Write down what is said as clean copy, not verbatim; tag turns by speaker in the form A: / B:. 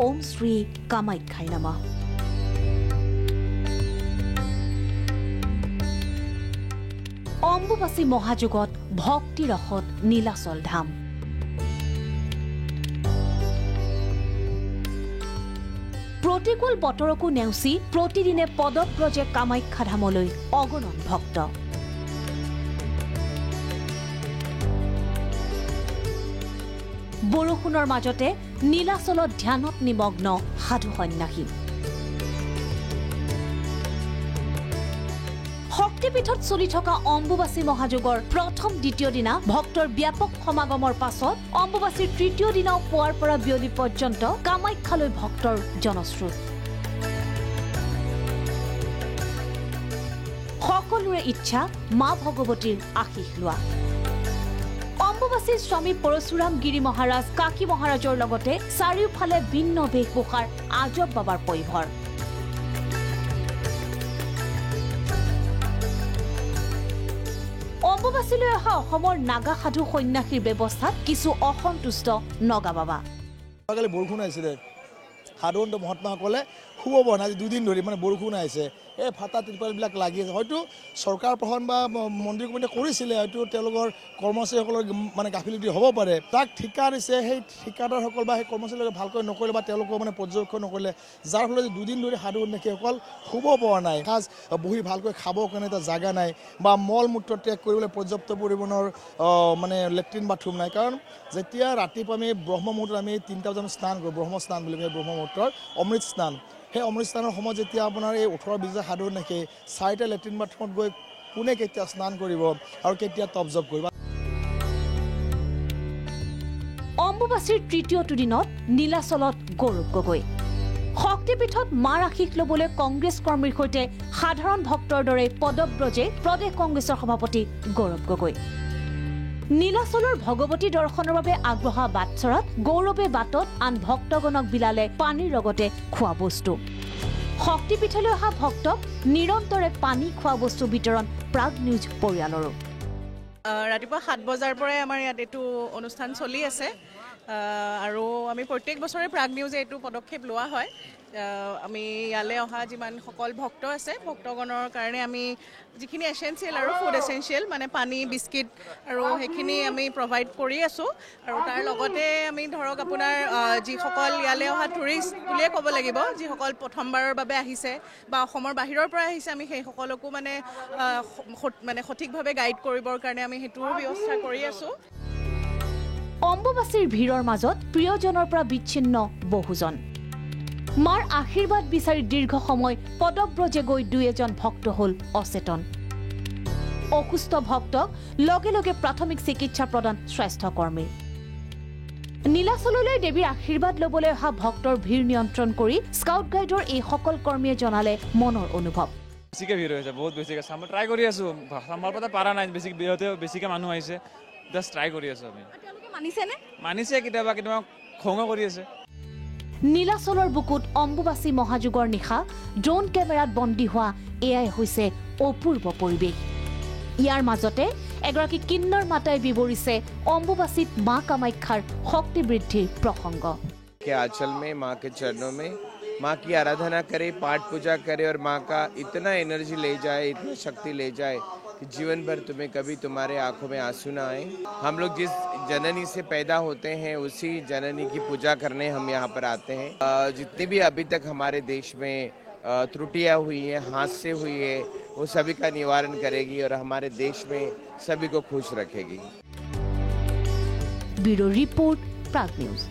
A: ওম শ্ৰী কামাখ্যাই নমঃ। অম্বুবাচী মহাযুগত ভক্তি ৰসত নীলাচল ধাম। প্ৰতিকূল বতৰকো নেওচি প্ৰতিদিনে পদব্ৰজে কামাখ্যা ধামলৈ অগণন ভক্ত। বৰষুণৰ মাজতে নীলাচলত ধ্যানত নিমগ্ন সাধু সন্যাসী। শক্তিপীঠত চলি থকা অম্বুবাচী মহাযুগৰ প্ৰথম দ্বিতীয় দিনা ভক্তৰ ব্যাপক সমাগমৰ পাছত অম্বুবাচীৰ তৃতীয় দিনাও পুৱাৰ পৰা বিয়লি পৰ্যন্ত কামাখ্যালৈ ভক্তৰ জনস্ৰোত। সকলোৰে ইচ্ছা মা ভগৱতীৰ আশীষ লোৱা। অম্বুবাচীৰ স্বামী পৰশুৰাম গিৰি মহাৰাজ কাকী মহাৰাজৰ লগতে চাৰিওফালে ভিন্ন বেশভূষাৰ আজব বাবাৰ পৈভৰ। অম্বুবাচীলৈ অহা অসমৰ নাগা সাধু সন্যাসীৰ ব্যৱস্থাত কিছু অসন্তুষ্ট নগা বাবা।
B: কালি বৰষুণ আহিছিলে, সাধাৰণতে মহাত্মাসকলে শুব পৰা নাই। দুদিন ধৰি মানে বৰষুণ আহিছে, এই ফাটা ত্ৰিপালবিলাক লাগি আছে। হয়তো চৰকাৰ প্ৰশাসন বা মন্দিৰ কমিটিয়ে কৰিছিলে, হয়তো তেওঁলোকৰ কৰ্মচাৰীসকলৰ মানে গাফিলতি হ'ব পাৰে। তাক ঠিকা দিছে, সেই ঠিকাদাৰসকল বা সেই কৰ্মচাৰীসকলে ভালকৈ নকৰিলে বা তেওঁলোকৰ মানে পৰ্যবেক্ষণ নকৰিলে, যাৰ ফলত দুদিন ধৰি সাধু সন্যাসীসকল শুব পৰা নাই। সাজ বহি ভালকৈ খাবৰ কাৰণে এটা জাগা নাই বা মল মূত্ৰ ত্যাগ কৰিবলৈ পৰ্যাপ্ত পৰিমাণৰ মানে লেট্ৰিন বাথৰুম নাই। কাৰণ যেতিয়া ৰাতিপুৱা আমি ব্ৰহ্ম মুহূৰ্তত আমি 3টা বজাত স্নান কৰোঁ, ব্ৰহ্ম স্নান বুলি কয়, ব্ৰহ্ম মুহূৰ্তৰ অমৃত স্নান। সেই অমৃত স্নানৰ সময়ত যেতিয়া আপোনাৰ এই 18-20 সাধু সন্যাসী 4টা লেট্ৰিন বাথৰুমত গৈ কোনে কেতিয়া স্নান কৰিব আৰু কেতিয়া তপ জপ কৰিব।
A: অম্বুবাচীৰ তৃতীয়টো দিনত নীলাচলত গৌৰৱ গগৈ। শক্তিপীঠত মাৰ আশীষ ল'বলৈ কংগ্ৰেছ কৰ্মীৰ সৈতে সাধাৰণ ভক্তৰ দৰে পদব্ৰজে প্ৰদেশ কংগ্ৰেছৰ সভাপতি গৌৰৱ গগৈ। নীলাচলৰ ভগৱতী দৰ্শনৰ বাবে আগবঢ়া বাটচৰাত গৌৰৱে বাটত আন ভক্তগণক বিলালে পানীৰ লগতে খোৱা বস্তু। শক্তিপীঠলৈ অহা ভক্তক নিৰন্তৰে পানী খোৱা বস্তু বিতৰণ প্ৰাগ নিউজ পৰিয়ালৰো।
C: ৰাতিপুৱা 7 বজাৰ পৰাই আমাৰ ইয়াত এইটো অনুষ্ঠান চলি আছে আৰু আমি প্ৰত্যেক বছৰে প্ৰাগ নিউজে এইটো পদক্ষেপ লোৱা হয়। আমি ইয়ালৈ অহা যিমান সকল ভক্ত আছে, ভক্তগণৰ কাৰণে আমি যিখিনি এচেঞ্চিয়েল আৰু ফুড এচেঞ্চিয়েল মানে পানী, বিস্কিট আৰু সেইখিনি আমি প্ৰভাইড কৰি আছোঁ। আৰু তাৰ লগতে আমি ধৰক আপোনাৰ যিসকল ইয়ালৈ অহা টুৰিষ্ট বুলিয়ে ক'ব লাগিব, যিসকল প্ৰথমবাৰৰ বাবে আহিছে বা অসমৰ বাহিৰৰ পৰা আহিছে, আমি সেই সকলকো মানে সঠিকভাৱে গাইড কৰিবৰ কাৰণে আমি সেইটোও ব্যৱস্থা কৰি আছোঁ।
A: অম্বুবাচীৰ ভিৰৰ মাজত প্ৰিয়জনৰ পৰা বিচ্ছিন্ন বহুজন। মাৰ আশীৰ্বাদ বিচাৰি দীৰ্ঘ সময় পদব্ৰজে গৈ 2-এজন ভক্ত হ'ল অচেতন। অসুস্থ ভক্তক লগে লগে প্ৰাথমিক চিকিৎসা প্ৰদান স্বাস্থ্যকৰ্মীৰ। নীলাচললৈ দেৱীৰ আশীৰ্বাদ ল'বলৈ অহা ভক্তৰ ভিৰ নিয়ন্ত্ৰণ কৰি স্কাউট গাইডৰ এই সকল কৰ্মীয়ে জনালে মনৰ অনুভৱ।
D: বেছিকৈ ভিৰ হৈছে, বহুত বেছিকৈ। আমি ট্ৰাই কৰি আছোঁ, আমাৰ পৰা পাৰা নাই, বেছিকৈ মানুহ আহিছে, জাষ্ট ট্ৰাই কৰি আছোঁ আমি। মানিছে কেতিয়াবা কেতিয়াবা খঙো কৰি আছে।
A: নীলাচলৰ বুকুত অম্বুবাচী মহাযুগৰ নিশা ড্ৰোন কেমেৰাত বন্দী হোৱা এয়াই হৈছে অপূৰ্ব পৰিৱেশ। ইয়াৰ মাজতে এগৰাকী কিন্নৰ মাতাই বিৱৰিছে অম্বুবাচীত মা কামাখ্যাৰ শক্তি বৃদ্ধিৰ প্ৰসংগ।
E: आंचल में माँ के चरणों में माँ की आराधना करे, पाठ पूजा करे और माँ का इतना एनर्जी ले जाए, इतनी शक्ति ले जाए कि जीवन भर तुम्हें कभी तुम्हारे आंखों में आंसू ना आए। हम लोग जिस जननी से पैदा होते हैं उसी जननी की पूजा करने हम यहाँ पर आते हैं। जितनी भी अभी तक हमारे देश में त्रुटियाँ हुई हैं, हादसे हुई है, वो सभी का निवारण करेगी और हमारे देश में सभी को खुश रखेगी।
A: ब्यूरो रिपोर्ट, प्राग न्यूज।